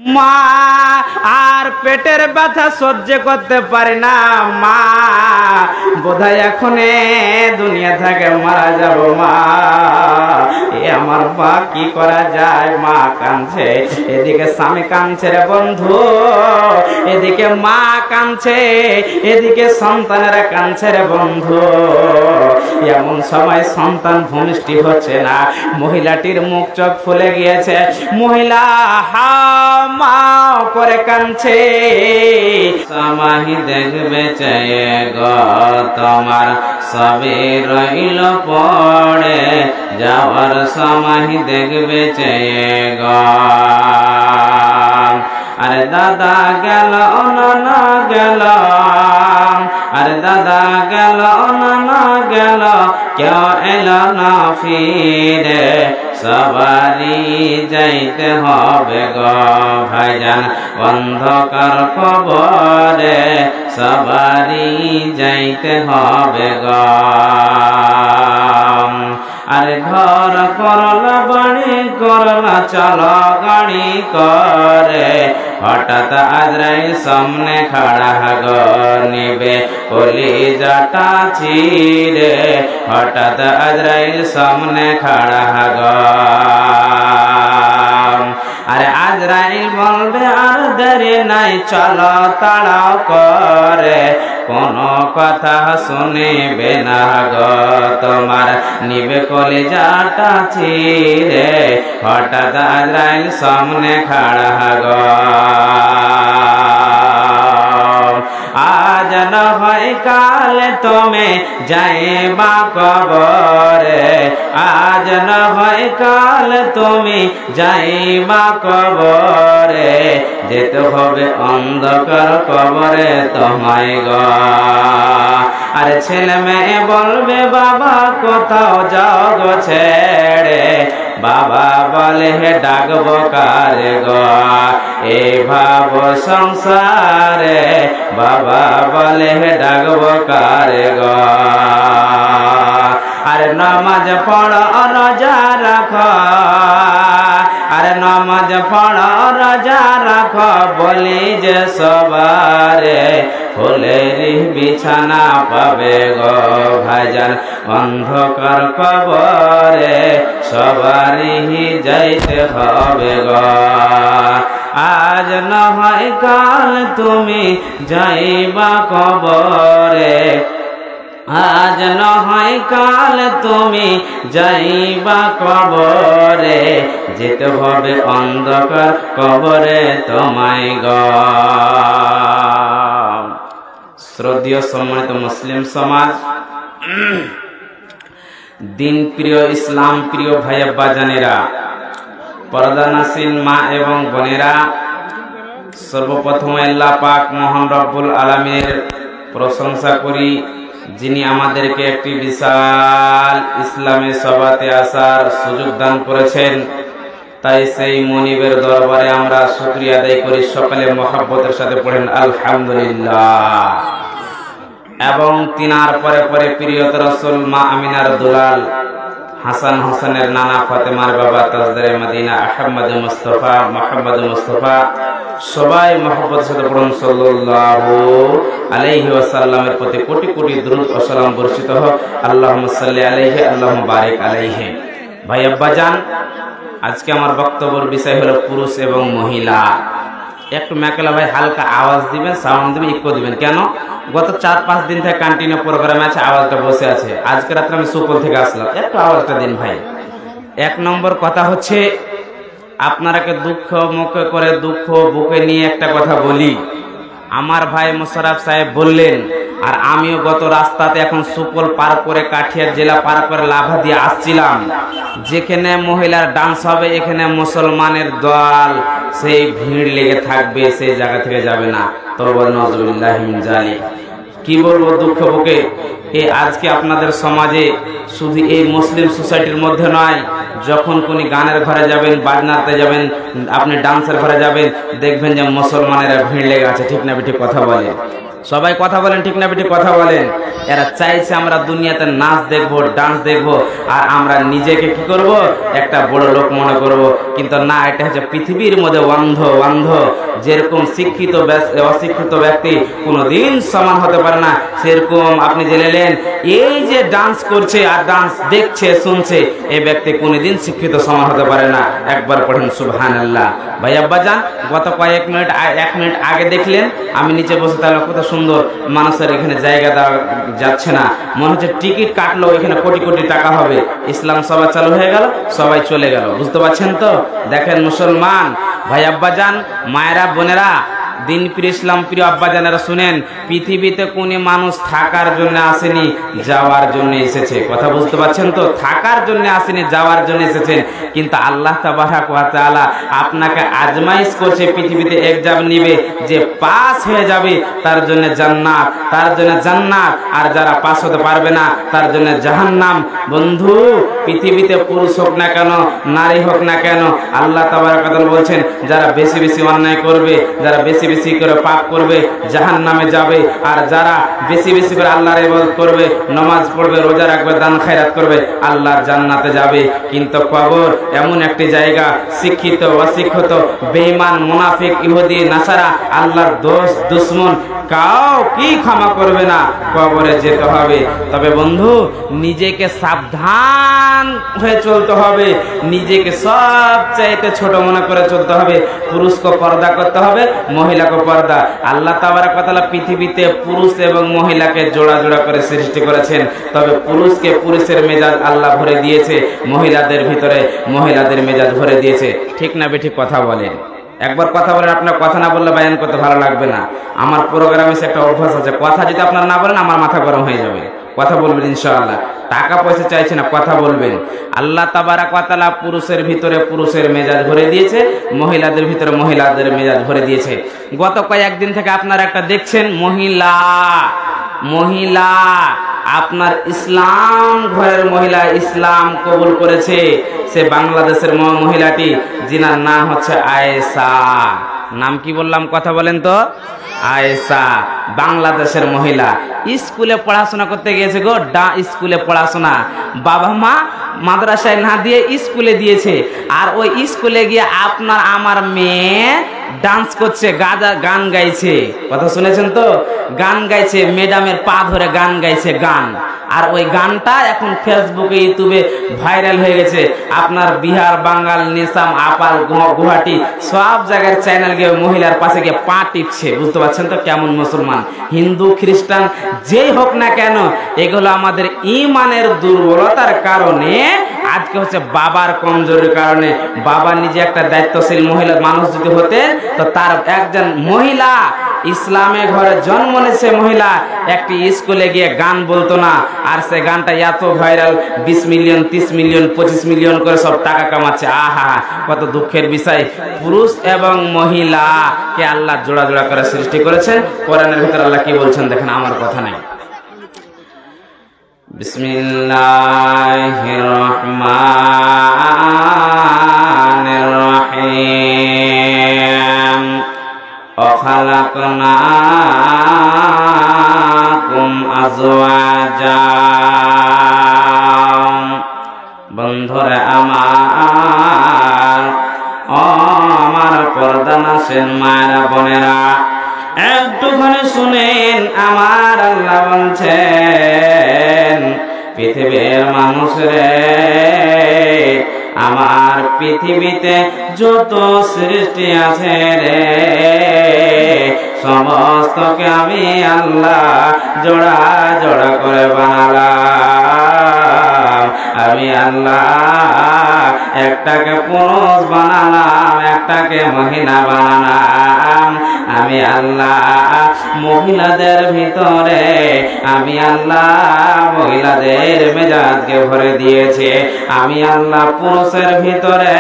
মা আর পেটের ব্যথা সহ্য করতে পারে না, মা বোধহয় এখন দুনিয়া থেকে মারা যাব, মা এ আমার মা কি করা যায়, মা কাঁদছে, এদিকে স্বামী কাঁদছে রে বন্ধু, এদিকে মা কাঁদছে, এদিকে সন্তানেরা কাঁদছে রে বন্ধু। এমন সময় সন্তান ভূমিষ্ঠি হচ্ছে না, মহিলাটির মুখ চোখ ফুলে গিয়েছে, মহিলা হামাও করে কাঁদছে। সমাহি দেখবে চেয়ে গো তোমার সবে রইল পড়ে, যাওয়ার সমাহি দেখবে চেয়ে গো। আরে দাদা গেল না গেল, আরে দাদা গেল না গেল, কেউ এলো না ফিরে, সবারই যাইতে হবে গো ভাইজান অন্ধকার কবরে, সবারই যাইতে হবে গো। আরে ঘর করলা বাড়ি করলা চলো গাড়ি করে, হঠাৎ আজরাইল সামনে খাড়া গো নিবে কলিজাটা চিরে, হঠাৎ আজরাইল সামনে খাড়া গো। আরে আজরাইল বলবে আর দেরি নাই চলো তাড়াও করে, কোনো কথা শুনিবে না গো তোমার নিবে কলিজাটা চিরে, হঠাৎ আজরাইল সামনে খাড়া গো। আজ না হয় কাল তুমি যাইবা কবরে, আজ না হয় কাল তুমি যাইবা কবরে, যেতে হবে অন্ধকার কবরে তোমায় গো। আরে ছেলে মেয়ে বলবে বাবা কোথাও যাও গো ছেড়ে, বাবা বলে হে ডাকবো কারে গো, এ ভাব সংসারে, বাবা বলে হে ডাকবো কারে গো। আরে নামাজ পড়ো রোজা রাখো, আরে নামাজ পড়ো রোজা রাখো, বলি যে সবারে ফুলের বিছানা পাবে গো ভাইজান অন্ধকার কবরে, সবারই যাইতে হবে গো। আজ না হয় কাল তুমি যাইবা কবরে, আজ না হয় কাল তুমি যাইবা কবরে, যেতে হবে অন্ধকার কবরে তোমায় গো। শ্রদ্ধেয় সম্মানিত মুসলিম সমাজ, দিন প্রিয় ইসলাম প্রিয় ভাই আব্বা জানেরা, পর্দানাসীন মা এবং বোনেরা, সর্বপ্রথম আল্লাহ পাক মহান রব্বুল আলামিনের প্রশংসা করি, যিনি আমাদেরকে একটি বিশাল ইসলামী সভাতে আসার সুযোগ দান করেছেন। তাই সেই মনিবের দরবারে আমরা শুকরিয়া আদায় করি, সকালে মহব্বতের সাথে পড়েন আলহামদুলিল্লাহ। এবং তিনার পরে পরে প্রিয়তর রাসূল মা আমিনার দুলাল, হাসান হোসেনের নানা ফাতেমার বাবা তাজদারে মদিনা আহমদ মুস্তাফা মোহাম্মদ মুস্তাফা, সবাই মহব্বতের সাথে পড়ুন সাল্লাল্লাহু আলাইহি ওয়াসাল্লামের প্রতি কোটি কোটি দুরূদ ও সালাম বর্ষিত হোক। আল্লাহুম্মা সাল্লি আলাইহি আল্লাহুম্মা বারিক আলাইহি। ভাই আব্বাজান, আজকে আমার বক্তব্যের বিষয় হলো পুরুষ এবং মহিলা। একটু মেকেলা ভাই হালকা আওয়াজ দিবেন, সাউন্ড দিবেন, ইকো দিবেন। কেন? গত 4-5 দিন থেকে কন্টিনিউ প্রোগ্রামে আছে, আওয়াজটা বসে আছে। আজকে রাত্রে আমি সুপল থেকে আসলাম, একটু আওয়াজটা দিন ভাই। এক নম্বর কথা হচ্ছে, আপনারাকে দুঃখ মুখে করে দুঃখ বুকে নিয়ে একটা কথা বলি। আমার ভাই মোশাররফ সাহেব বললেন, আর আমিও গত রাস্তাতে এখন সুপল পার করে কাঠিয়ার জেলা পার করে লাভা দিয়ে আসছিলাম, যেখানে মহিলার ডান্স হবে এখানে মুসলমানের দল, সেই ভিড় লেগে থাকবে, সেই জায়গা থেকে যাবে না। তওবা নাউযুবিল্লাহি মিন যালিক। কি বলবো দুঃখ বুকে, আজকে আপনাদের সমাজে শুধু এই মুসলিম সোসাইটির মধ্যে নয়, যখন কোন গানের ঘরে যাবেন, বাজনাতে যাবেন, আপনি ডান্সের ঘরে যাবেন, দেখবেন যে মুসলমানেরা ভিড় লেগে আছে। ঠিক না ঠিক কথা বলে? সবাই কথা বলেন, ঠিক না বেঠিক কথা বলেন? এরা চাইছে আমরা দুনিয়াতে নাচ দেখবো, ডান্স দেখবো, আর আমরা নিজেকে কি করব, একটা বড় লোক মনে করব। কিন্তু না, এটা হচ্ছে পৃথিবীর মধ্যে অন্ধ। যেরকম শিক্ষিত অশিক্ষিত ব্যক্তি কোনোদিন সমান হতে পারে না, সেরকম আপনি জেনে নেন এই যে ডান্স করছে আর ডান্স দেখছে শুনছে, এই ব্যক্তি কোনোদিন শিক্ষিত সমান হতে পারে না। একবার পড়েন সুবহানাল্লাহ। ভাই আব্বাজান, গত এক মিনিট আগে দেখলেন আমি নিচে বসে, তাহলে কত সুন্দর মানুষের এখানে জায়গা দেওয়া যাচ্ছে না, মনে হচ্ছে টিকিট কাটলো এখানে কোটি কোটি টাকা হবে। ইসলাম সভা চালু হয়ে গেল, সবাই চলে গেল। বুঝতে পারছেন তো? দেখেন মুসলমান ভাই আব্বাজান, মায়েরা, বোনেরা, দিন প্রিয় ইসলাম প্রিয় আব্বাজানেরা শুনেন, পৃথিবীতে কোনো মানুষ থাকার জন্য আসেনি, যাওয়ার জন্য এসেছে। কথা বুঝতে পারছেন তো? থাকার জন্য আসেনি, যাওয়ার জন্য এসেছেন। কিন্তু আল্লাহ তাবারক ওয়া তাআলা আপনাকে আজমাইশ করছে, পৃথিবীতে এক্সাম নিবে, যে পাস হয়ে যাবে তার জন্য জান্নাত, আর যারা পাস হতে পারবে না তার জন্য জাহান্নাম। বন্ধু, পৃথিবীতে পুরুষ হোক না কেন, নারী হোক না কেন, আল্লাহ তাবারক ওয়া তাআলা বলছেন যারা বেশি বেশি অন্যায় করবে, যারা বেশি বেশি করে পাপ করবে, জাহান্নামে যাবে। আর যারা বেশি বেশি করে আল্লাহর ইবাদত করবে, নামাজ পড়বে, রোজা রাখবে, দান খায়রাত করবে, আল্লাহর জান্নাতে যাবে। কিন্তু কবর এমন একটি জায়গা, শিক্ষিত অশিক্ষিত, বেঈমান, মুনাফিক, ইহুদি, নাসারা, আল্লাহর দোস্ত দুশমন কাউ কি ক্ষমা করবে না, কবরে যেতে হবে। তবে বন্ধু, নিজেকে সাবধান হয়ে চলতে হবে, নিজেকে সবচাইতে ছোট মনে করে চলতে হবে। পুরুষকে পর্দা করতে হবে, মহিলাকে পর্দা। আল্লাহ তাবারক ওয়া তাআলা পৃথিবীতে পুরুষ এবং মহিলাকে জোড়া জোড়া করে সৃষ্টি করেছেন। তবে পুরুষকে পুরুষের মেজাজ আল্লাহ ভরে দিয়েছে, মহিলাদের ভিতরে মহিলাদের মেজাজ ভরে দিয়েছে। ঠিক না বেঠিক কথা বলেন? একবার কথা বলেন, আপনার কথা না বললে বায়ান করতে ভালো লাগবে না। আমার প্রোগ্রামে একটা অভ্যাস আছে, কথা যদি আপনার না বলেন আমার মাথা গরম হয়ে যাবে। কথা বলবেন ইনশাআল্লাহ, টাকা পয়সা চাইছে না, কথা বলবেন। আল্লাহ তাবারক ওয়া তাআলা পুরুষের ভিতরে পুরুষের মেজাজ ভরে দিয়েছে, মহিলাদের ভিতরে মহিলাদের মেজাজ ভরে দিয়েছে। গত কয়েকদিন থেকে আপনারা একটা দেখছেন, মহিলা আপনার ইসলাম ঘরের মহিলা ইসলাম কবুল করেছে। সে বাংলাদেশের মহিলাটি, যিনার নাম হচ্ছে আয়েশা। নাম কি বললাম? কথা বলেন তো। আয়েশা, বাংলাদেশের মহিলা, স্কুলে পড়াশোনা করতে গিয়েছে গো। স্কুলে পড়াশোনা বাবা মা মাদ্রাসায় না দিয়ে স্কুলে দিয়েছে। আর ওই স্কুলে গিয়ে আপনার আমার মেয়ে ডান্স করছে, গান গাইছে। কথা শুনেছেন তো? গান গাইছে, ম্যাডামের পা ধরে গান গাইছে, গান। আর ওই গানটা এখন ফেসবুকে, ইউটিউবে ভাইরাল হয়ে গেছে। আপনার বিহার, বাঙ্গাল, নিসাম, আপাল, গুয়াহাটি সব জায়গার চ্যানেল গিয়ে মহিলার পাশে গিয়ে পা টিপছে। বুঝতে পারছেন তো কেমন মুসলমান? হিন্দু, খ্রিস্টান যেই হোক না কেন, এগুলো আমাদের ঈমানের দুর্বলতার কারণে, আজকে হচ্ছে বাবার কমজোরির কারণে। বাবা নিজে একটা দায়িত্বশীল মহিলা মানুষ যদি হতেন, তো তার একজন মহিলা, ইসলামে ঘরে জন্ম নিয়েছে মহিলা, একটি স্কুলে গিয়ে গান বলতো না। আর সে গানটা এত ভাইরাল, 20 মিলিয়ন, 30 মিলিয়ন, 25 মিলিয়ন করে সব টাকা কামাচ্ছে। আহা, কত দুঃখের বিষয়। পুরুষ এবং মহিলাকে আল্লাহ জোড়া জোড়া করে সৃষ্টি করেছেন। কোরআনের ভিতরে আল্লাহ কি বলছেন দেখেন, আমার কথা নাই। বিসমিল্লাহির রহমানির রহিম। وخلقناكم أزواجا। বন্ধুরা আমার পর্দানাসীন মায়েরা, বোনেরা, একটুখানি শুনেন। আমার আল্লাহ বলছেন, পৃথিবীর মানুষ রে, আমার পৃথিবীতে যত সৃষ্টি আছে রে, সমস্তকে আমি আল্লাহ জোড়া জোড়া করে বানালাম। আমি আল্লাহ একটাকে পুরুষ বানালাম, একটাকে মহিলা বানালাম। আমি আল্লাহ মহিলাদের ভিতরে, আমি আল্লাহ মহিলাদের মেজাজকে ভরে দিয়েছে। আমি আল্লাহ পুরুষের ভিতরে,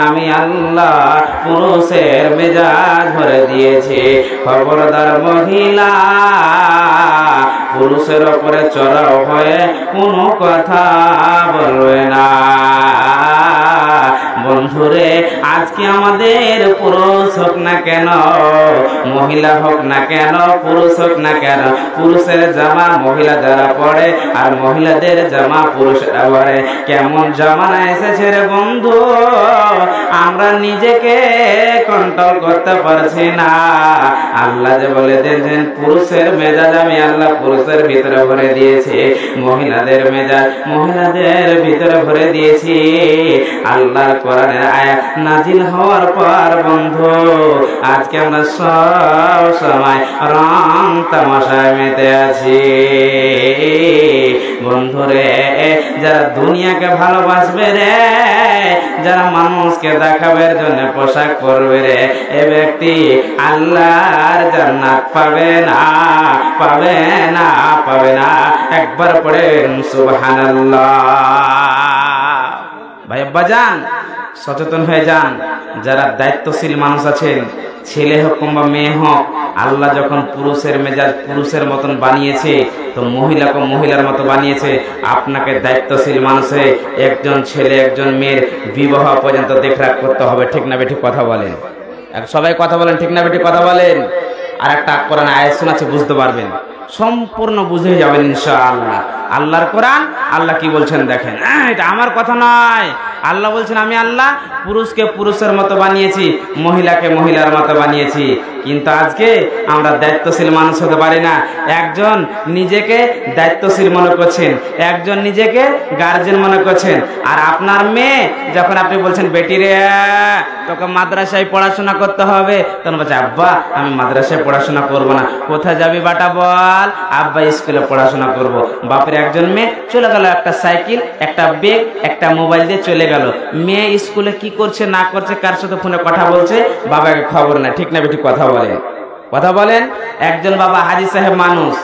আমি আল্লাহ পুরুষের মেজাজ ভরে দিয়েছি। খবরদার মহিলা, পুরুষের উপরে চড়াও হয়ে কোনো কথা বলবে না। বন্ধুরে আজকে আমাদের পুরুষ হোক না কেন, মহিলা হোক না কেন, পুরুষ হোক না কেন, পুরুষের জামা মহিলা যারা পরে আর মহিলাদের জামা পুরুষরা পরে। কেমন জামানা এসেছে রে বন্ধু, আমরা নিজেকে কন্ট্রোল করতে পারছি না। আল্লাহ যে বলে দিয়েছেন পুরুষের মেজাজ আমি আল্লাহ পুরুষের ভিতরে ভরে দিয়েছি, মহিলাদের মেজাজ মহিলাদের ভিতরে ভরে দিয়েছি। আল্লাহর কোরআনের আয়াত নাজিল হওয়ার পর বন্ধু আজকে আমরা সব সময় রং তামাশায় মেতে আছি। বন্ধুরে যারা দুনিয়াকে ভালোবাসবে রে, যারা মানুষকে দেখাবার জন্য পোশাক পরবে রে, এ ব্যক্তি আল্লাহর জান্নাত পাবে না, পাবে না, পাবে না। একবার পড়েন সুবহানাল্লাহ। ভাই আব্বাজান সচেতন হয়ে যান। যারা দায়িত্বশীল মানুষ আছেন, ছেলে হোক কিংবা মেয়ে হোক, আল্লাহ যখন পুরুষের মেজাজ পুরুষের মতন বানিয়েছে তো মহিলাকে মহিলার মতো বানিয়েছে। আপনাকে দায়িত্বশীল মানুষে একজন ছেলে একজন মেয়ের বিবাহ পর্যন্ত দেখরাখ করতে হবে। ঠিক না বেঠিক কথা বলেন? সবাই কথা বলেন, ঠিক না বেঠিক কথা বলেন? আর একটা কোরআন আয়াত শোনাচ্ছি, বুঝতে পারবেন, সম্পূর্ণ বুঝে যাবেন ইনশাআল্লাহ। আল্লাহর কোরআন, আল্লাহ কি বলছেন দেখেন। এটা আমার কথা নয়, আল্লাহ বলছেন আমি আল্লাহ পুরুষকে পুরুষের মতো বানিয়েছি, মহিলাকে মহিলার মতো বানিয়েছি। কিন্তু আজকে আমরা দায়িত্বশীল মানুষ হতে পারি না। একজন নিজেকে দায়িত্বশীল মনে করছেন, একজন নিজেকে গার্জেন মনে করছেন। আর আপনার মেয়ে যখন আপনি বলছেন বেটি রে তোকে মাদ্রাসায় পড়াশোনা করতে হবে, তখন বলছে আব্বা আমি মাদ্রাসায় পড়াশোনা করব না। কোথায় যাবি বাটা বল? আব্বা স্কুলে পড়াশোনা করব। বাপের একজন মেয়ে চলে গেল, একটা সাইকেল একটা ব্যাগ একটা মোবাইল দিয়ে চলে গেল। মেয়ে স্কুলে কি করছে না করছে, কার সাথে ফোনে কথা বলছে, বাবাকে খবর না। ঠিক না বেটি কথা বলেন? কথা বলেন। একজন বাবা হাজী সাহেব মানুষ,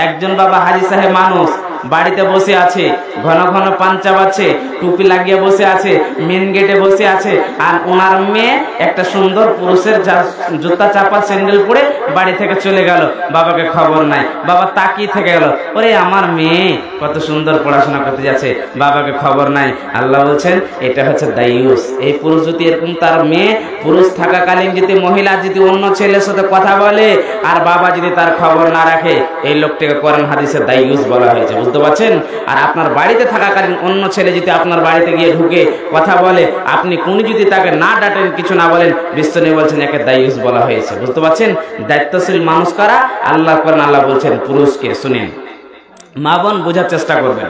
একজন বাবা হাজী সাহেব মানুষ বাড়িতে বসে আছে, ঘন ঘন পান চাবাচ্ছে, টুপি লাগিয়ে বসে আছে, মেন গেটে বসে আছে। আর ওনার মেয়ে একটা সুন্দর পুরুষের জুতা চাপা স্যান্ডেল পরে বাড়ি থেকে চলে গেল, বাবাকে খবর নাই। বাবা তাকিয়ে থেকে গেল, ওরে আমার মেয়ে কত সুন্দর পড়াশোনা করতে যাচ্ছে, বাবাকে খবর নাই। আল্লাহ বলছেন এটা হচ্ছে দায়ুস। এই পুরুষ যদি এরকম তার মেয়ে পুরুষ থাকাকালীন যদি মহিলা যদি অন্য ছেলের সাথে কথা বলে আর বাবা যদি তার খবর না রাখে, এই লোকটাকে কোরআন হাদিসে দায়ুস বলা হয়েছে। বুঝতে পারছেন? আর আপনার বাড়িতে থাকাকালীন অন্য ছেলে যদি আপনার বাড়িতে গিয়ে ঢুকে কথা বলে, আপনি কোন যদি তাকে না ডাটেন কিছু না বলেন, বিশ্বনবী বলছেন একে দায়ুস বলা হয়েছে। বুঝতে পারছেন? দায়িত্বশীল মানুষ কারা? আল্লাহ করেন, আল্লাহ বলছেন পুরুষকে। শুনেন মা বোন বোঝার চেষ্টা করবেন।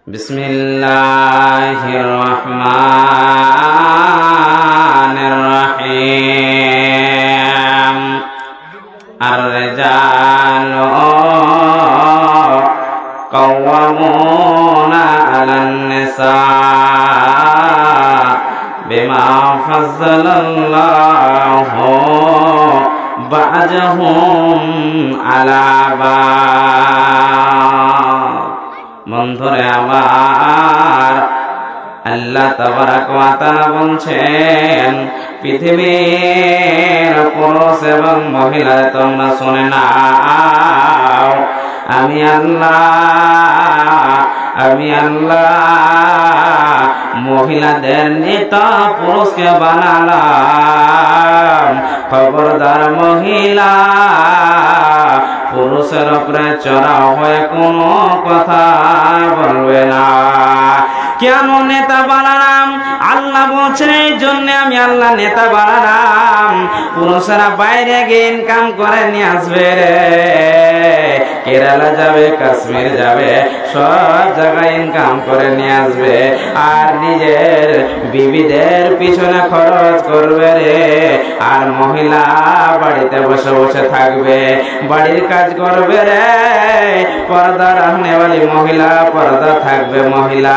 বিসমিল্লাহির রহমানির রহিম। আর-রিজালু قوامون على النساء بما فضل الله بعضهم على بعض। বন্ধুরে আমার, আল্লাহ তাবারাক ওয়া তাআলা বলছেন পৃথিবীর পুরুষ এবং মহিলা তোমরা শুনে নাও, আমি আল্লাহ মহিলাদের নেতা পুরুষকে বানালাম। খবরদার মহিলা পুরুষের উপরে চড়া হয়ে কোনো কথা বলবে না। কেন নেতা বানালাম? আল্লাহ বলছেন এই জন্য আমি আল্লাহ নেতা বানালাম। পুরুষেরা বাইরে গিয়ে ইনকাম করে নিয়ে আসবে রে, কেরালা যাবে, কাশ্মীর যাবে, সব জায়গায় ইনকাম করে নিয়ে আসবে। আর নিজের বিবিদের পিছনে খরচ করবে রে। আর মহিলা বাড়িতে বসে বসে থাকবে, বাড়ির কাজ করবে রে। পর্দা রাখনেওয়ালি মহিলা, পর্দা থাকবে মহিলা।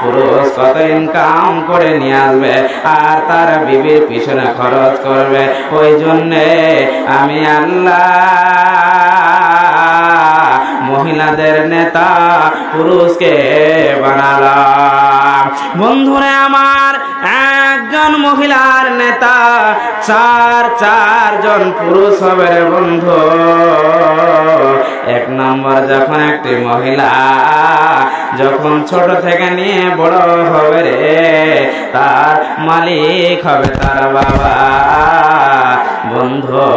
পুরুষ কত ইনকাম করে নিয়ে আসবে আর তার বিবির পিছনে খরচ করবে। ওই জন্যে আমি আল্লাহ মহিলাদের নেতা পুরুষকে বানালাম। বন্ধুরে আমার, একজন মহিলার নেতা চারজন পুরুষ হবে রে বন্ধু। এক নম্বর, যখন একটি মহিলা যখন ছোট থেকে নিয়ে বড় হবে রে, তার মালিক হবে তার বাবা। বন্ধু,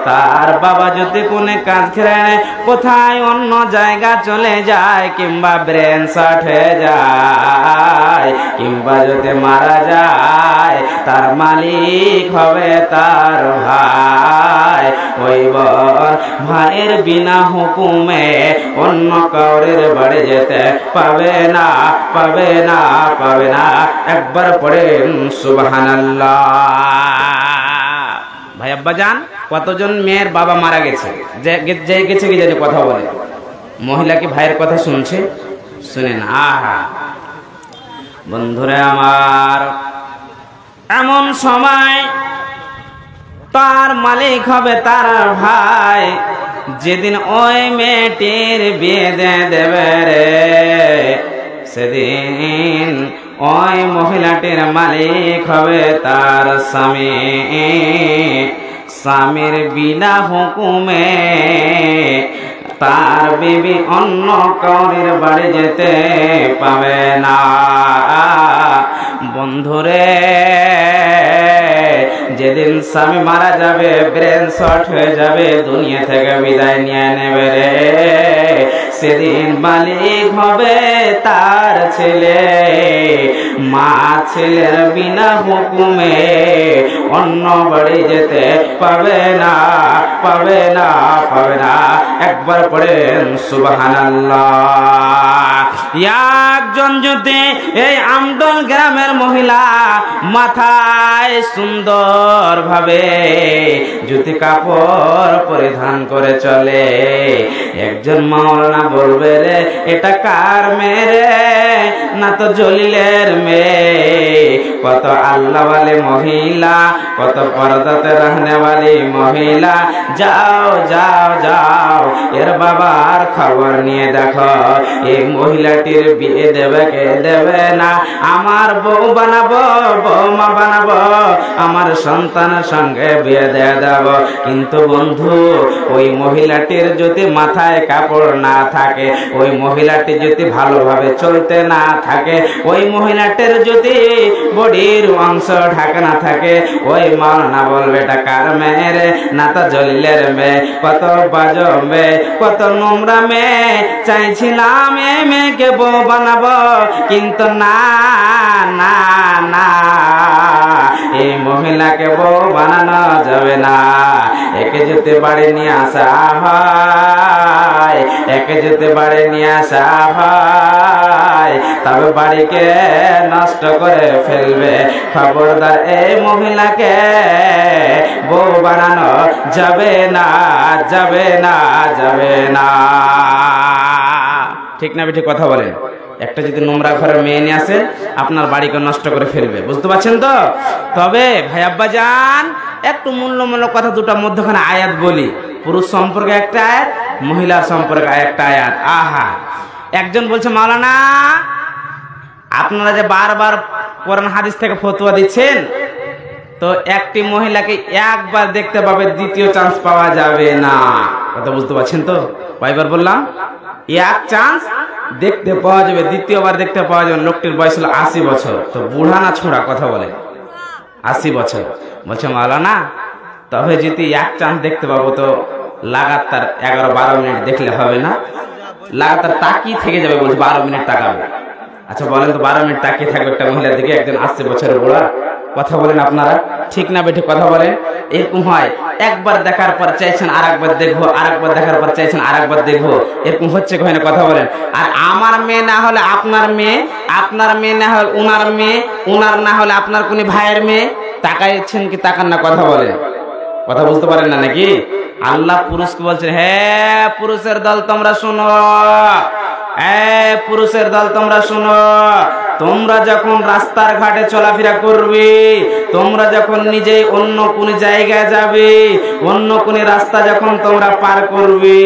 তার বাবা যদি কোনো কাজ করে কোথায় অন্য জায়গা চলে যায়, কিংবা ব্রেন শর্ট হয়ে যায়, কিংবা যদি মারা যায়, তার মালিক হবে তার ভাই। ওই ভাইয়ের বিনা হুকুমে অন্য কাউরের বাড়ি যেতে পাবে না, পাবে না, পাবে না। একবার পড়েন সুবহানাল্লাহ। ভাই আব্বাজান, কতজন মেয়ের বাবা মারা গেছে, যে গেছে কি জানি কথা বলে, মহিলা কি ভাইয়ের কথা শুনছে? শুনেন। আহা বন্ধুরে আমার, এমন সময় তার মালিক হবে তার ভাই। যেদিন ওই মেয়েটির বিয়ে দেবে রে, সেদিন ওই মহিলাটির মালিক হবে তার স্বামী। স্বামীর বিনা হুকুমে তার বিবি অন্য কাউরির বাড়ি যেতে পাবে না। বন্ধুরে, যেদিন স্বামী মারা যাবে, ব্রেন শর্ট হয়ে যাবে, দুনিয়া থেকে বিদায় নিয়ে নেবে রে, সেদিন মালিক হবে তার ছেলে। মা ছেলের বিনা হুকুমে অন্য বাড়ি যেতে পাবে না, পাবে না, পাবে না। একবার পড়েন সুবহানাল্লাহ। একজন যদি এই আমডল গ্রামের মহিলা মাথায় সুন্দর ভাবে যদি কাপড় পরিধান করে চলে, একজন মাওলানা বলবে রে, এটা কার মেয়ে রে? না তো জলিলের মেয়ে। কত আল্লাহওয়ালি মহিলা, কত পর্দাতে রাহনেওয়ালি মহিলা। যাও যাও যাও, এর বাবার খবর নিয়ে দেখো, এই মহিলাটির বিয়ে দেবে কে দেবে না। আমার বউ বানাবো, বৌমা বানাবো, আমার সন্তানের সঙ্গে বিয়ে দিয়ে দেব। কিন্তু বন্ধু, ওই মহিলাটির যদি মাথায় কাপড় না থাকে, ওই মহিলাটি যদি ভালোভাবে চলতে না থাকে, ওই মহিলাটির যদি বডির অংশ ঢাকা না থাকে, ওই মাওলানা বলবে এটা কার মেয়ে রে? না তো জলিলের মেয়ে। কত বাজো মেয়ে, কত নোংরা মেয়ে। চাইছিলাম এই মেয়েকে বউ বানাবো, কিন্তু না না না, এই মহিলাকে বউ বানানো যাবে না। একে যদি বাড়ি নিয়ে আসা হয়, একে যদি বাড়ি নিয়ে আসা হয়, তবে বাড়িকে নষ্ট করে ফেলবে। খবরদার, এই মহিলাকে বউ বানানো যাবে না, যাবে না, যাবে না। ঠিক না বেঠিক কথা বলেন? একটা যদি নোংরা ঘরের মেয়ে নিয়ে আসে, আপনার বাড়িকে নষ্ট করে ফেলবে। বুঝতে পারছেন তো? তবে ভাই আব্বাজান, একটু মূল্যমূল্য কথা দুটা মধ্যখানে আয়াত বলি। পুরুষ সম্পর্কে একটা আয়াত, মহিলার সম্পর্কে একটা আয়াত। আহা, একজন বলছে, মাওলানা আপনারা যে বারবার কোরআন হাদিস থেকে ফতোয়া দিচ্ছেন, তো একটি মহিলাকে একবার দেখতে পাবে, দ্বিতীয় চান্স পাওয়া যাবে না। কথা বুঝতে পারছেন তো? কয়বার বললাম? এক চান্স দেখতে পাওয়া যাবে, দ্বিতীয়বার দেখতে পাওয়া যাবে। লোকটির বয়স হলো 80 বছর। তো বুড়া না ছোড়া? কথা বলে 80 বছর। বলছে মাওলানা, তবে যদি এক চান্স দেখতে পাবো, তো লাগাতার 11-12 মিনিট দেখলে হবে না? লাগাতার তাকিয়ে থেকে যাবে। বলছে 12 মিনিট তাকাবে। আচ্ছা বলেন তো, 12 মিনিট তাকিয়ে থাকবে একটা মহিলার দিকে, একজন 80 বছরের বুড়া? কথা বলেন আপনারা? ঠিক না বেঠিক কথা বলেন? এরকম হয়, একবার দেখার পর চাইছেন আরেকবার দেখবো, আরেকবার দেখার পর চাইছেন আরেকবার দেখবো। এরকম হচ্ছে কখনো? কথা বলেন। আর আমার মেয়ে না হলে আপনার মেয়ে, আপনার মেয়ে না হলে উনার মেয়ে, উনার না হলে আপনার কোন ভাইয়ের মেয়ে। তাকাইছেন কি তাকান না? কথা বলেন। কথা বুঝতে পারেন না নাকি? আল্লাহ পুরুষকে বলছেন, হে পুরুষের দল তোমরা শুনো, পুরুষের দল তোমরা শুনো, তোমরা যখন রাস্তার ঘাটে চলাফেরা করবে, তোমরা যখন নিজেই অন্য কোন জায়গায় যাবে, অন্য কোন রাস্তা যখন তোমরা পার করবে,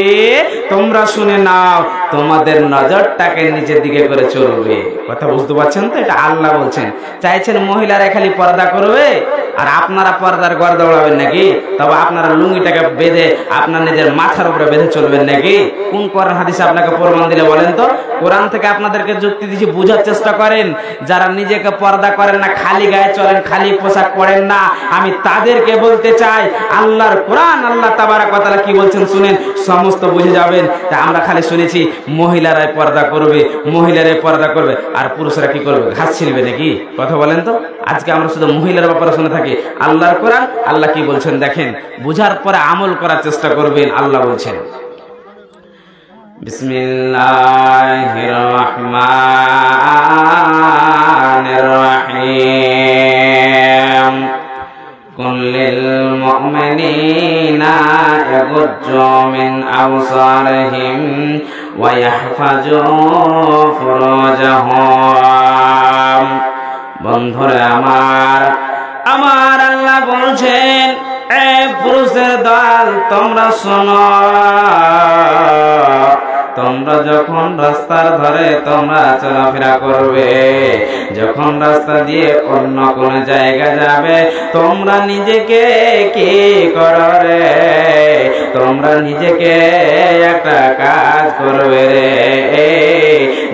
তোমরা শুনে নাও তোমাদের নজরটাকে নিচের দিকে করে চলবে। কথা বুঝতে পারছেন তো? এটা আল্লাহ বলছেন। চাইছেন মহিলারা খালি পর্দা করবে আর আপনারা পর্দার গড় দৌড়াবেন নাকি? তবে আপনারা লুঙ্গিটাকে বেঁধে আপনার নিজের মাথার উপরে বেঁধে চলবেন নাকি? কোন কোরআন হাদিসে আপনাকে প্রমাণ দিলে বলেন তো? কোরআন থেকে আপনাদেরকে যুক্তি দিচ্ছি, বুঝার চেষ্টা করেন। যারা নিজেকে পর্দা করেন না, খালি গায়ে চলেন, খালি পোশাক পরেন না, আমি তাদেরকে বলতে চাই আল্লাহর কোরআন, আল্লাহ তাবারক ওয়া তাআলা কি বলছেন শুনেন, সমস্ত বুঝে যাবেন। তা আমরা খালি শুনেছি মহিলারাই পর্দা করবে, মহিলারাই পর্দা করবে, আর পুরুষরা কি করবে? ঘাস ছিলবে নাকি? কথা বলেন তো। আজকে আমরা শুধু মহিলার ব্যাপারে শুনে থাকি। আল্লাহর কোরআন, আল্লাহ কি বলছেন দেখেন, বুঝার পরে আমল করার চেষ্টা করবেন। আল্লাহ বলছেন বিসমিল্লাহির রহমানির রহিম কুল্লিল মুমিনিনা ইয়াগুজ্জু মিন আবসারিহিম ওয়া ইয়াহফাজু ফুরুজাহুম। বন্ধুরা আমার আল্লাহ বলছেন, এ পুরুষের দল তোমরা শোনো, তোমরা যখন রাস্তার ধারে তোমরা চলাফেরা করবে, যখন রাস্তা দিয়ে অন্য কোন জায়গা যাবে, তোমরা নিজেকে কি করো রে? তোমরা নিজেকে একটা কাজ করবে রে,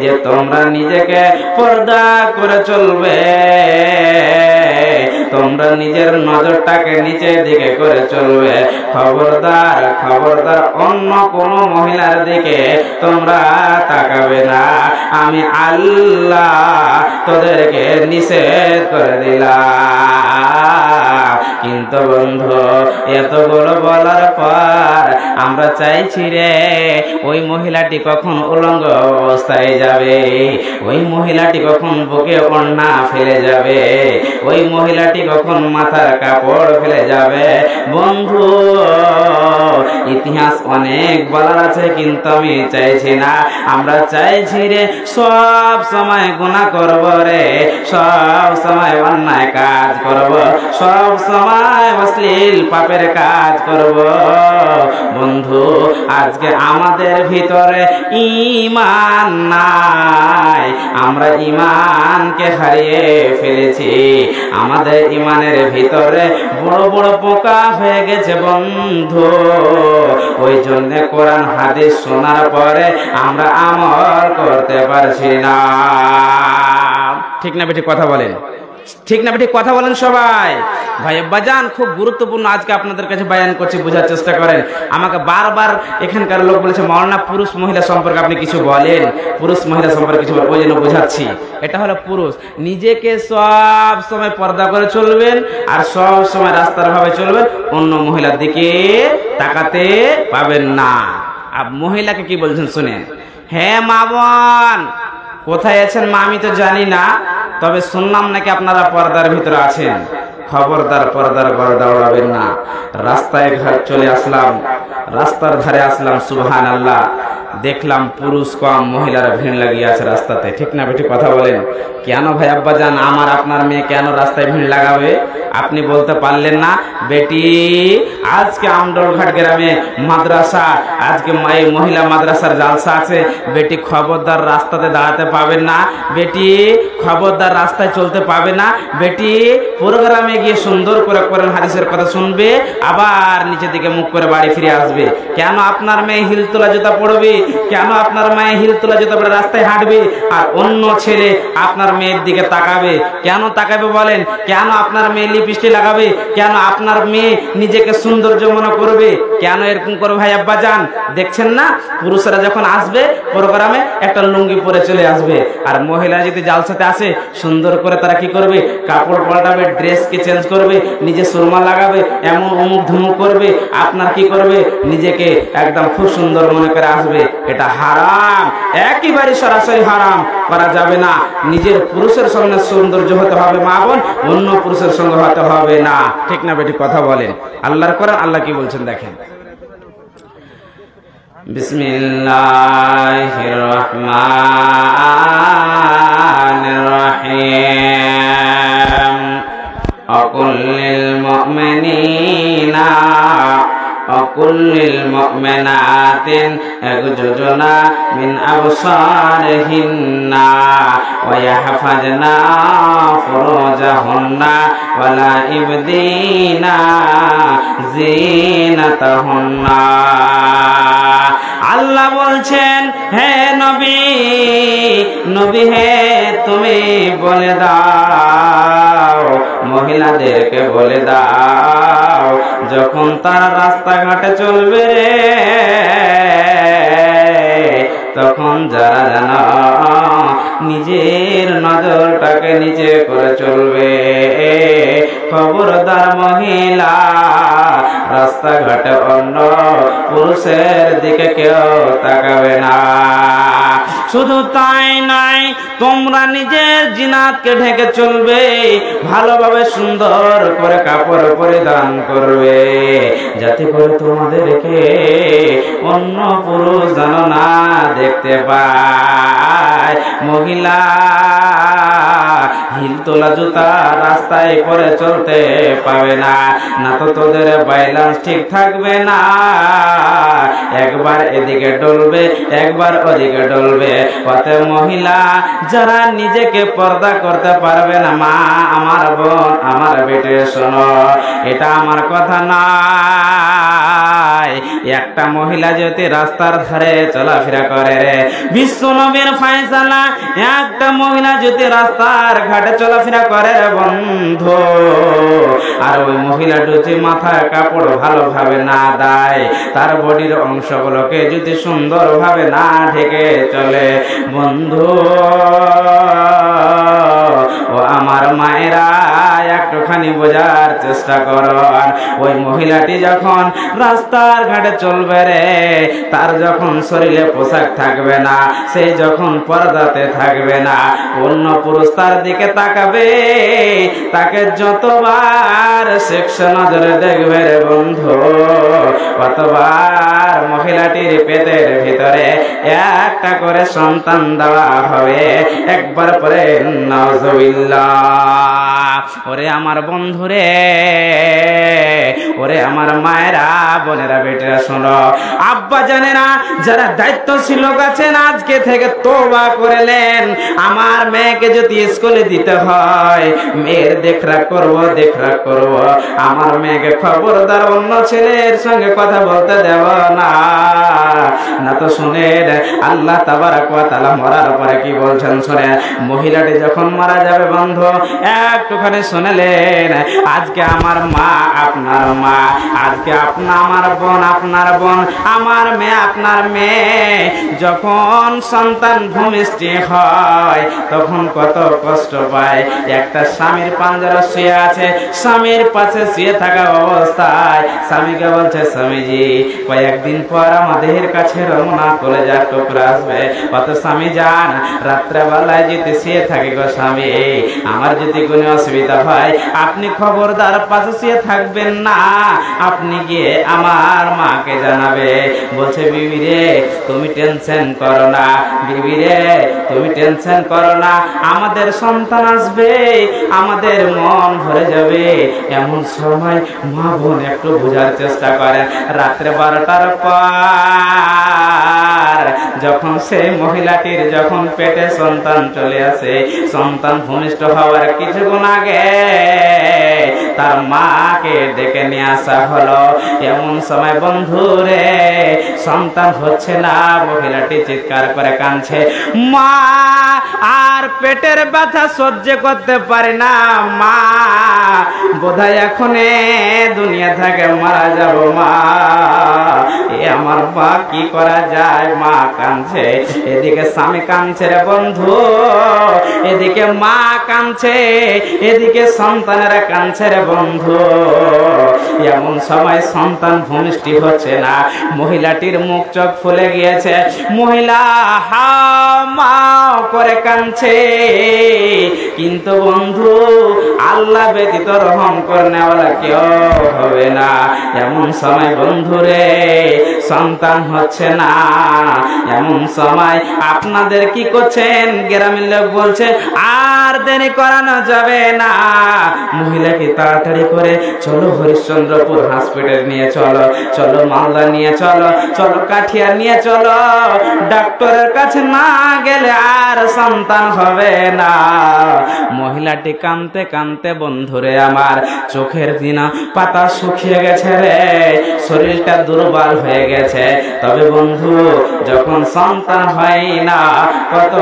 যে তোমরা নিজেকে পর্দা করে চলবে, তোমরা নিজের নজরটাকে নিচের দিকে করে চলবে। খবরদার খবরদার, অন্য কোন মহিলার দিকে তোমরা তাকাবে না। আমি আল্লাহ তোদেরকে নিষেধ করে দিলাম। কিন্তু বন্ধু, এতগুলো বলার পর আমরা চাইছি রে ওই মহিলাটি কখন উলঙ্গ অবস্থায় যাবে, ওই মহিলাটি কখন বুকে ওড়না ফেলে যাবে, ওই মহিলাটি কখন মাথার কাপড় ফেলে যাবে। বন্ধু, ইতিহাস অনেক বলার আছে, কিন্তু আমি চাইছি না। আমরা চাইছি রে সব সময় গুনাহ করব রে, সব সময় অন্যায় কাজ করব, সব সময় অশ্লীল পাপের কাজ করব। বন্ধু, আজকে আমাদের ভিতরে ঈমান নাই, আমরা ঈমানকে হারিয়ে ফেলেছি। আমাদের ঈমানের ভিতরে বড় বড় পোকা হয়ে গেছে বন্ধু। ওই জন্য কোরআন হাদিস শোনার পরে আমরা আমল করতে পারছি না। ঠিক না বেঠিক কথা বলেন? ঠিক না বেঠিক কথা বলেন সবাই? ভাই আব্বাজান, খুব গুরুত্বপূর্ণ আজকে আপনাদের কাছে বয়ান করছি, বোঝার চেষ্টা করেন। আমাকে বারবার এখানকার লোক বলেছে, মাওলানা পুরুষ মহিলা সম্পর্কে আপনি কিছু বলেন, পুরুষ মহিলা সম্পর্কে কিছু বলেন। ওই জন্য বোঝাচ্ছি, এটা হলো পুরুষ। নিজেকে সব সময় পর্দা করে চলবেন আর সব সময় রাস্তার ভাবে চলবেন, অন্য মহিলার দিকে তাকাতে পাবেন না। আর মহিলাকে কি বলছেন শুনেন। হ্যাঁ মা বোন, কোথায় আছেন মা আমি তো জানি না, তবে শুনলাম নাকি আপনারা পর্দার ভিতরে আছেন। খবরদার পর্দার গড় দৌড়াবেন না। রাস্তায় চলে আসলাম, রাস্তার ধারে আসলাম, সুবহানাল্লাহ, দেখলাম পুরুষ কম, মহিলারা ভিড় লাগিয়ে আছে রাস্তাতে। ঠিক না বেঠিক কথা বলেন? কেন ভাই আব্বাজান, আমার আপনার মেয়ে কেন রাস্তায় ভিড় লাগাবে? আপনি বলতে পারলেন না? বেটি, আজকে আমডলঘাট গ্রামে মাদ্রাসা, আজকে এই মহিলা মাদ্রাসার জালসা আছে। বেটি খবরদার রাস্তাতে দাঁড়াতে পাবেন না, বেটি খবরদার রাস্তায় চলতে পাবে না, বেটি প্রোগ্রামে গিয়ে সুন্দর করে কোরআন হাদিসের কথা শুনবে, আবার নিচে দিকে মুখ করে বাড়ি ফিরে আসবে। কেন আপনার মেয়ে হিল তোলা জুতা পড়বে? কেন আপনার মেয়ে হিল তোলা জুতা পরে রাস্তায় হাঁটবে আর অন্য ছেলে আপনার মেয়ের দিকে তাকাবে? কেন তাকাবে বলেন? কেন আপনার মেয়ে লিপস্টিক লাগাবে? কেন আপনার মেয়ে নিজেকে সৌন্দর্য মনে করবে? কেন এরকম করবে ভাই আব্বাজান? দেখছেন না, পুরুষরা যখন আসবে প্রোগ্রামে একটা লুঙ্গি পরে চলে আসবে, আর মহিলা যদি জালসাতে আসে সুন্দর করে তারা কি করবে? কাপড় পাল্টাবে, ড্রেসকে চেঞ্জ করবে, নিজে সুরমা লাগাবে, এমন অমুক ধুমুক করবে। আপনার কি করবে? নিজেকে একদম খুব সুন্দর মনে করে আসবে। এটা হারাম, একেবারে সরাসরি হারাম, করা যাবে না। নিজের পুরুষের সঙ্গে সৌন্দর্য হতে হবে মা বোন, অন্য পুরুষের সঙ্গে হতে হবে না। ঠিক না বেটি কথা বলেন? আল্লাহর কোরআন, আল্লাহ কি বলছেন দেখেন। বিসমিল্লাহির রহমানির রহিম অকুল্লিল মুমিনিনা অকুল্লিল মুমিনাতিন ইয়াগজুজনা মিন আবসারিহিন্না ওয়া ইয়াহফাজনা ফুরুজাহুন্না ওয়ালা ইবদিনা জিনাতাহুন্না। আল্লাহ বলছেন, হে নবী, নবী হে তুমি বলে দাও, মহিলাদেরকে বলে দাও, যখন তারা রাস্তাঘাটে চলবে তখন যারা জানা নিজের নজরটাকে নিচে করে চলবে। খবরদার মহিলা, রাস্তাঘাটে অন্য পুরুষের দিকে কেউ তাকাবে না। শুধু তাই নয়, তোমরা নিজের জিনাতকে ঢেকে চলবে, ভালোভাবে সুন্দর করে কাপড় পরিধান করবে, যাতে করে তোমাদেরকে অন্য পুরুষ যেন না দেখতে পায়। মহিলা হিল তোলা জুতা রাস্তায় পরে চলতে পাবে না, না তো তোদের ব্যালেন্স ঠিক থাকবে না, একবার এদিকে ডলবে একবার ওদিকে ডলবে। অতএব মহিলা যারা নিজেকে পর্দা করতে পারবে না, মা আমার বোন আমার বেটে শোনো, এটা আমার কথা নয়। একটা মহিলা যদি রাস্তার ধারে চলাফেরা করে, বিশ্ব নবীর ফয়সালা, একটা মহিলা যদি রাস্তার ঘাটে চলাফেরা করে বন্ধু, আর ওই মহিলা যদি মাথায় কাপড় ভালোভাবে না দেয়, তার বডির অংশগুলোকে যদি সুন্দরভাবে না ঢেকে চলে বন্ধু, ও আমার মায়েরা একটুখানি বোঝার চেষ্টা করো। ওই মহিলাটি যখন রাস্তার ঘাটে চলবে রে, তার যখন শরীরে পোশাক থাকবে না, সে যখন পর্দাতে থাকবে না, অন্য পুরুষ তার দিকে তাকাবে, তাকে যতবার সেক্স নজরে দেখবে রে বন্ধু, কতবার মহিলাটির পেটের ভিতরে একটা করে সন্তান দেওয়া হবে। একবার পরে নাউজুবিল্লাহ। ওরে আমার বন্ধুরে, ওরে আমার মায়েরা বোনেরা বেটেরা শোনো, আব্বা জানেরা যারা দায়িত্বশীল লোক আছেন, আজকে থেকে তওবা করলেন, আমার মেয়েকে যদি স্কুলে দিতে হয়, মেয়ের দেখরা করব দেখরা করব, আমার মেয়েকে খবরদার অন্য ছেলের সঙ্গে কথা বলতে দেব না, না তো শুনেন আল্লাহ তাবারাক ওয়া তাআলা মরার পরে কি বলছেন শুনেন। মহিলাটি যখন মারা যাবে বন্ধু, একটুখানি শুনলেন, আজকে আমার মা আপনার মা, আজকে আমার বোন আপনার বোন, আমার মেয়ে আপনার মেয়ে, যখন সন্তান ভূমিষ্ঠ হয় তখন কত কষ্ট পায়। একটা স্বামীর পাঞ্জরা শুয়ে আছে, স্বামীর পাশে শুয়ে থাকা অবস্থায় স্বামীকে বলছে, স্বামীজি কয়েকদিন পর আমাদের কাছে রওনা করে যা টুকরা আসবে, কত স্বামী যান, রাত্রেবেলায় যদি শুয়ে থাকি গো স্বামী, আমার যদি কোনো অসুবিধা হয় আপনি খবরদার পাশে শুয়ে থাকবেন না, আপনি গিয়ে আমার মাকে জানাবে। বলছে, বিবি রে তুমি টেনশন করো না, বিবি রে তুমি টেনশন করো না, আমাদের সন্তান আসবে, আমাদের মন ভরে যাবে। এমন সময় মা বোন একটু বোঝার চেষ্টা করেন, রাত্রে 12টার পর যখন সেই মহিলাটির যখন পেটে সন্তান চলে আসে, সন্তান ভূমিষ্ঠ হওয়ার কিছুক্ষণ আগে তার মাকে ডেকে নিয়ে আসা হলো। এমন সময় বন্ধুরে সন্তান হচ্ছে না, মহিলাটি চিৎকার করে কাঁদছে, মা আর পেটের ব্যথা সহ্য করতে পারে না, মা বোধহয় এখন দুনিয়া থেকে মারা যাব, মা এ আমার মা কি করা যায়, মা কাঁদছে, এদিকে স্বামী কাঁদছে রে বন্ধু, এদিকে মা কাঁদছে, এদিকে সন্তানেরা কাঁদছে রে বন্ধু। এমন সময় সন্তান ভূমিষ্ঠ হচ্ছে না, মহিলাটির মুখ চোখ ফুলে গিয়েছে, মহিলা হামাও করে কাঁদছে। কিন্তু বন্ধু, আল্লাহ ব্যতীত রহম করনেওয়ালা কেউ হবে না। এমন সময় বন্ধুরে সন্তান হচ্ছে না, এমন সময় আপনাদের কি করছেন? গ্রামের লোক বলছে আর দেরি করানো যাবে না, মহিলাকে তাড়াতাড়ি করে চলো হরিশ্চন্দ্রপুর হসপিটাল নিয়ে চলো, চলো মালদা নিয়ে চলো, চলো কাঠিয়ার নিয়ে চলো, ডাক্তারের কাছে না গেলে আর সন্তান হবে না। মহিলাটি কাঁদতে কাঁদতে বন্ধুরে আমার চোখের দিনা পাতা শুকিয়ে গেছে রে, শরীরটা দুর্বল হয়ে গেছে। তবে বন্ধু, যখন সন্তান হয় না কত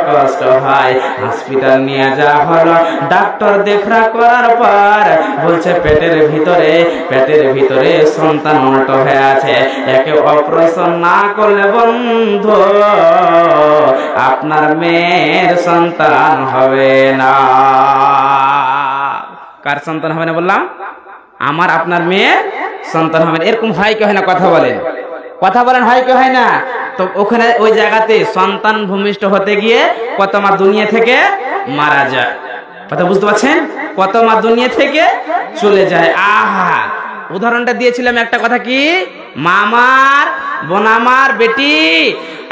কষ্ট হয়। হসপিটাল নিয়ে যাওয়া হলো, ডাক্তার দেখা করার পর বলছে পেটের ভিতরে সন্তান উল্টো হয়ে আছে, একে অপারেশন না করলে বন্ধু আপনার মেয়ের সন্তান হবে না। কার সন্তান হবে না বললাম? আমার আপনার মেয়ের সন্তান হবে না। এরকম হয় কি হয় না? কথা বলেন হয় কি হয় না? তো ওখানে ওই জায়গাতে সন্তান ভূমিষ্ঠ হতে গিয়ে কত মা দুনিয়া থেকে মারা যায়। কথা বুঝতে পারছেন? কত মা দুনিয়া থেকে চলে যায়। আহা, উদাহরণটা দিয়েছিলাম একটা কথা, কি মামার বোন আমার বেটি,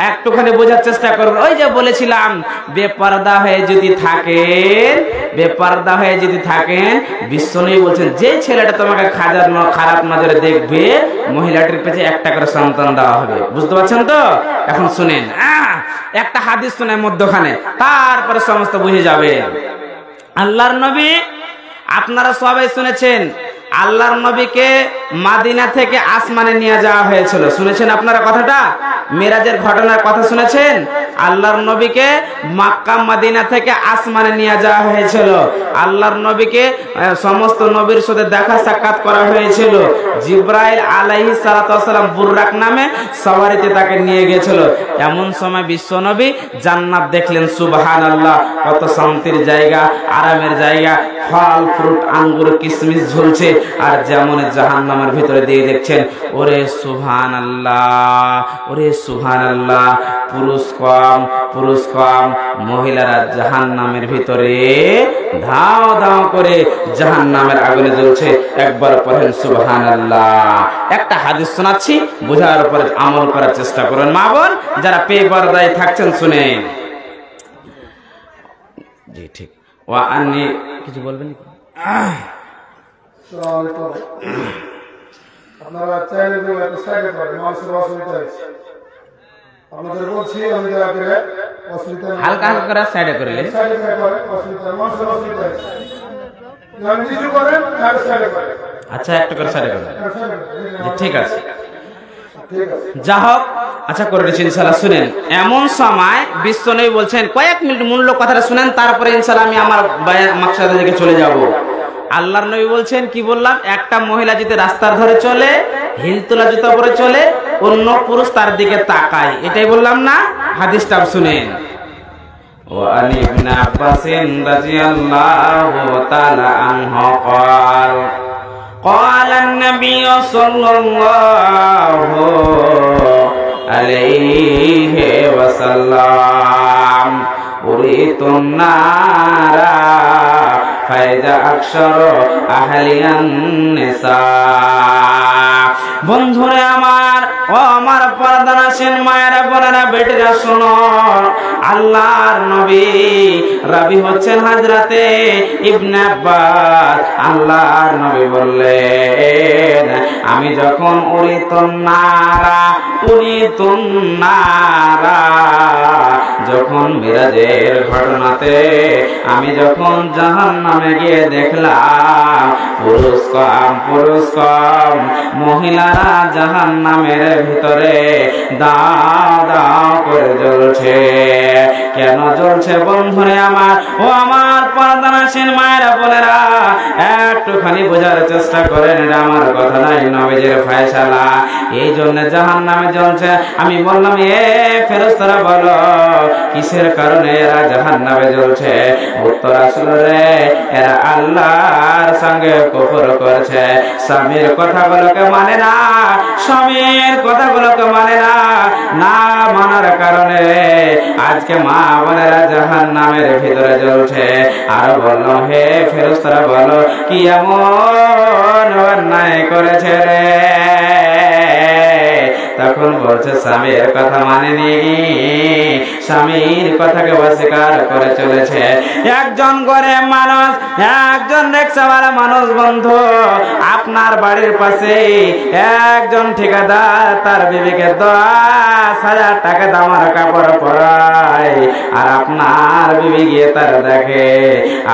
একটুখানি বোঝার চেষ্টা করবেন। ওই যে বলেছিলাম বেপরদা হয়ে যদি থাকেন, বিশ্বনবী বলছেন যে ছেলেটা তোমাকে খারাপ নজরে দেখবে, মহিলাটির পেছনে একটা করে সন্তান দেওয়া হবে। বুঝতে পারছেন তো? এখন শুনেন, একটা হাদিস শুনে মধ্যখানে, তারপরে সমস্ত বুঝে যাবে। আল্লাহর নবী, আপনারা সবাই শুনেছেন, আল্লাহর নবীকে মাদিনা থেকে আসমানে নিয়ে যাওয়া হয়েছিল। শুনেছেন আপনারা কথাটা? মেরাজের ঘটনার কথা শুনেছেন? আল্লাহর নবীকে মক্কা মাদিনা থেকে আসমানে নিয়ে যাওয়া হয়েছিল। আল্লাহর নবীকে সমস্ত নবীর সাথে দেখা সাক্ষাৎ করা হয়েছিল। জিব্রাইল আলাইহিস সালাতু ওয়াস সালাম বুররাক নামে সওয়ারিতে তাকে নিয়ে গিয়েছিল। এমন সময় বিশ্ব নবী জান্নাত দেখলেন। সুবহানাল্লাহ, কত শান্তির জায়গা, আরামের জায়গা, ফল ফ্রুট আঙ্গুর কিশমিশ ঝুলছে। আর যেমন জাহান্নামের ভিতরে দিয়ে দেখছেন, ওরে সুবহানাল্লাহ, পুরুষ কম, মহিলারা জাহান্নামের ভিতরে ধাও ধাও করে জাহান্নামের আগুনে জ্বলছে। একবার পড়েন সুবহানাল্লাহ। একটা হাদিস শোনাচ্ছি, বোঝার পরে আমল করার চেষ্টা করুন। মা বোন যারা বেপরদায় থাকছেন শুনেন। জি ঠিক। আপনি কিছু বলবেন? আপনারা চাইলে একটা সাইডে করেন, মানুষের অসুবিধা হয়েছে। আপনাদের বলছি অসুবিধা হালকা করে সাইডে করে মানুষের অসুবিধা হয়েছে। কিছু করেন, সাইডে করেন। আচ্ছা, একটা করে সাইডে করেন। ঠিক আছে, যা হোক, আচ্ছা করে দিচ্ছি ইনশাআল্লাহ। শুনেন, এমন সময় বিশ্বনবী বলছেন, কয়েক মিনিট মূল্য কথাটা শুনেন, তারপরে ইনশাআল্লাহ আমি আমার মাকসাদের দিকে চলে যাব। আল্লাহর নবী বলছেন, কি বললাম, একটা মহিলা যদি রাস্তার ধরে চলে, হিলতোলা জুতা পরে চলে, অন্য পুরুষ তার দিকে তাকায়, এটাই বললাম না? হাদিসটা শুনেন। وعن ابن عباس رضي الله تعالى عنه قال قال النبي صلى الله عليه وسلم أريد النار فإذا أكثر أهلها النساء। বন্ধুরা আমার, ও আমার পর্দানাসীন মায়েরা, বোনেরা, বেটিরা, শোনো। আল্লাহর নবী রাবি হচ্ছেন হযরতে ইবনে আব্বাস। আল্লাহর নবী বললেন, আমি যখন উরিতুন নারা, যখন মিরাজের ঘটনাতে আমি যখন জাহান্নামে গিয়ে দেখলাম পুরুষ কম, মহিলারা জাহান্নামের ভিতরে দাও দাও করে জ্বলছে। কেন জ্বলছে বন্ধুরে আমার, ও আমার পর্দানাসীন মায়েরা, বোনেরা, একটুখানি বোঝার চেষ্টা করেন। এটা আমার কথা নাই, নবীজির ফয়সালা। এই জন্য জাহান্নামে জ্বলছে। আমি বললাম, এ ফেরেশতারা বলো, কিসের কারণে এরা জাহান্নামে জ্বলছে? উত্তর আসলো রে, এরা আল্লাহর সঙ্গে কুফর করছে, স্বামীর কথাগুলোকে মানে না, স্বামীর কথাগুলোকে মানে না। না মানার কারণে আজকে মা বোনেরা জাহান্নামের ভিতরে জ্বলছে। আর বললো, হে ফেরেশতারা বলো, কি এমন অন্যায় করেছে রে? তখন বলছে, স্বামীর কথা মানেনি, স্বামীর কথাকে অস্বীকার করে চলেছে। একজন গরিব মানুষ, একজন রিকশাওয়ালা মানুষ বন্ধু, আপনার বাড়ির পাশে একজন ঠিকাদার তার বিবিকে 10,000 টাকা দামের কাপড় পরায়, আর আপনার বিবি গিয়ে তার দেখে।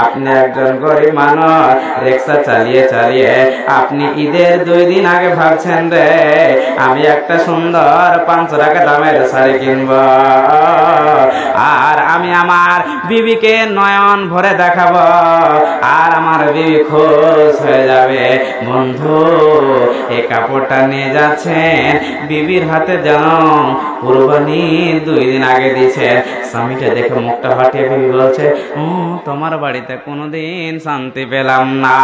আপনি একজন গরিব মানুষ, রিকশা চালিয়ে চালিয়ে আপনি ঈদের 2 দিন আগে ভাবছেন রে আমি একটা সুন্দর 500 টাকা দামের শাড়ি কিনব, আর আমি আমার বিবিকে নয়ন ভরে দেখাবো, আর আমার বিবি খুশ হয়ে যাবে। বন্ধু, এই কাপড়টা নিয়ে যাচ্ছেন বিবির হাতে যেন কুরবানি 2 দিন আগে দিয়েছে। স্বামীটা দেখে মুখটা ফাটিয়ে বিবি বলছে, তোমার বাড়িতে কোনোদিন শান্তি পেলাম না।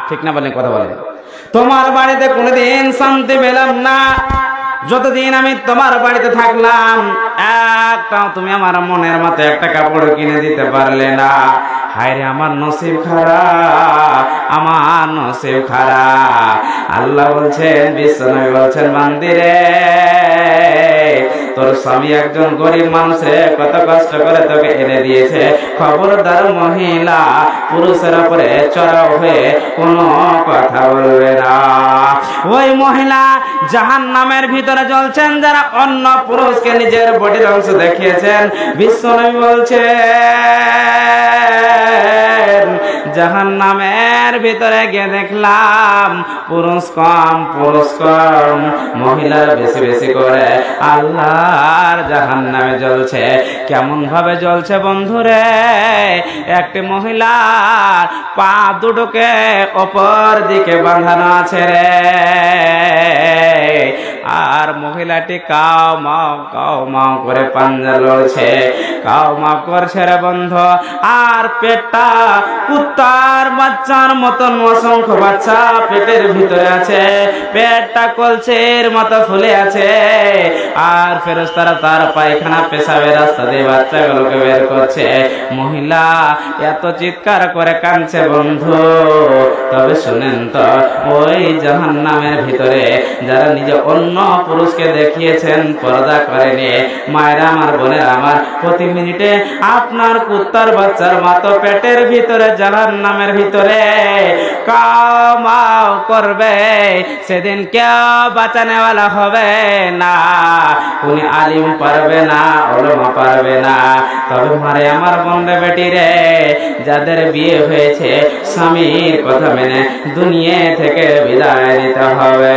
ঠিক না বলেন? কথা বলেন। তোমার বাড়িতে কোনোদিন শান্তি পেলাম না। যতদিন আমি তোমার বাড়িতে থাকলাম, একটাও তুমি আমার মনের মতো একটা কাপড় কিনে দিতে পারলে না। হায় রে, আমার নসিব খারাপ, আমার নসিব খারাপ। আল্লাহ বলছেন, বিশ্বনবী বলছেন, বান্দিরে তোর স্বামী একজন গরিব মানুষে কত কষ্ট করে তোকে এনে দিয়েছে। খবরদার মহিলা পুরুষের উপরে চড়াও হয়ে কোনো কথা বলবে না। ওই মহিলা জাহান্নামের ভিতরে জ্বলছেন যারা অন্য পুরুষকে নিজের বডির অংশ দেখিয়েছেন। বিশ্বনবী বলছেন, জাহান্নামের ভিতরে গিয়ে দেখলাম পুরুষ কম, মহিলার বেশি বেশি করে আল্লাহর জাহান্নামে জ্বলছে। কেমন ভাবে জ্বলছে বন্ধুরে? একটি মহিলার পা দুটোকে অপর দিকে বাঁধানো আছে রে, আর মহিলাটি কাউ মাও করে পাঞ্জা লড়ছে, কাউ মাও করছে রে বন্ধু। আর পেটটা কুত্তার বাচ্চার মতন অসংখ্য বাচ্চা পেটের ভিতরে আছে, পেটটা কলসের মতো ফুলে আছে। আর ফেরেশতারা তার পায়খানা পেশাবের রাস্তা দিয়ে বাচ্চাগুলোকে বের করছে। মহিলা এত চিৎকার করে কাঁদছে বন্ধু। তবে শুনেন তো, ওই জাহান্নামের ভিতরে যারা নিজে অন্য পুরুষকে দেখিয়েছেন, পর্দা করেনি, মায়েরা আমার, বোনেরা আমার, প্রতি মিনিটে আপনার কুত্তার বাচ্চার মতো পেটের ভিতরে জাহান্নামের ভিতরে কামাও করবে। সেদিন কেউ বাঁচানেওয়ালা হবে না, কোন আলিম পারবে না, ওলামা পারবে না। তবে মারে আমার বন্ধে বেটি রে, যাদের বিয়ে হয়েছে স্বামীর কথা মেনে দুনিয়া থেকে বিদায় নিতে হবে।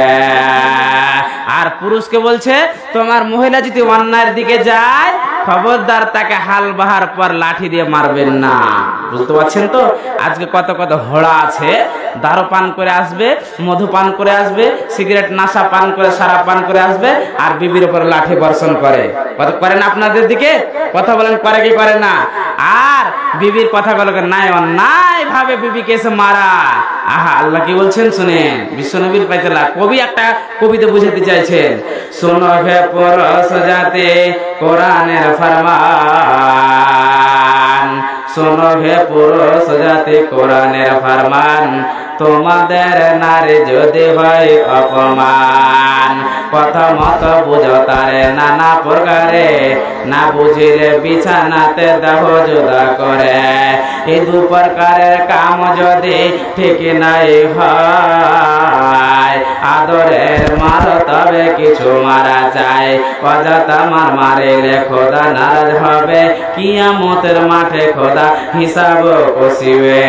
আর পুরুষকে বলছে, তোমার মহিলা যদি অন্যায়ের দিকে যায়, খবরদার তাকে হাল বাহার পর লাঠি দিয়ে মারবেন না। বুঝতে পারছেন তো? আজকে কত কত হোড়া আছে, দারু পান করে আসবে, মধু পান করে আসবে, সিগারেট নাশা পান করে, সারা পান করে আসবে, আর বিবির উপর লাঠি বর্ষণ করে। কত করেন আপনাদের দিকে? কথা বলেন, করে কি করে না? আর বিবির কথাগুলোকে নাই অন্যায় ভাবে বিবিকে এসে মারা। আহা, আল্লাহ কি বলছেন শুনেন। বিশ্বনবীর পাইতলা কবি একটা কবিতা বুঝাতে চাইছেন। শোনো হে পুরুষ জাতি কোরআনের ফরমান, শোনো হে পুরুষ জাতি কোরআনের ফরমান, তোমাদের নারী যদি হয় অপমান, প্রথমত বুঝো তারে নানা প্রকারে, না বুঝিলে বিছানাতে দেহ জুদা করে। এই 2 প্রকারের কাম যদি ঠিক নাই হয়, আদরের মার তবে কিছু মারা যায়, অযথা মারিলে খোদা নারাজ হবে, কিয়ামতের মাঠে খোদা হিসাব কষিবে।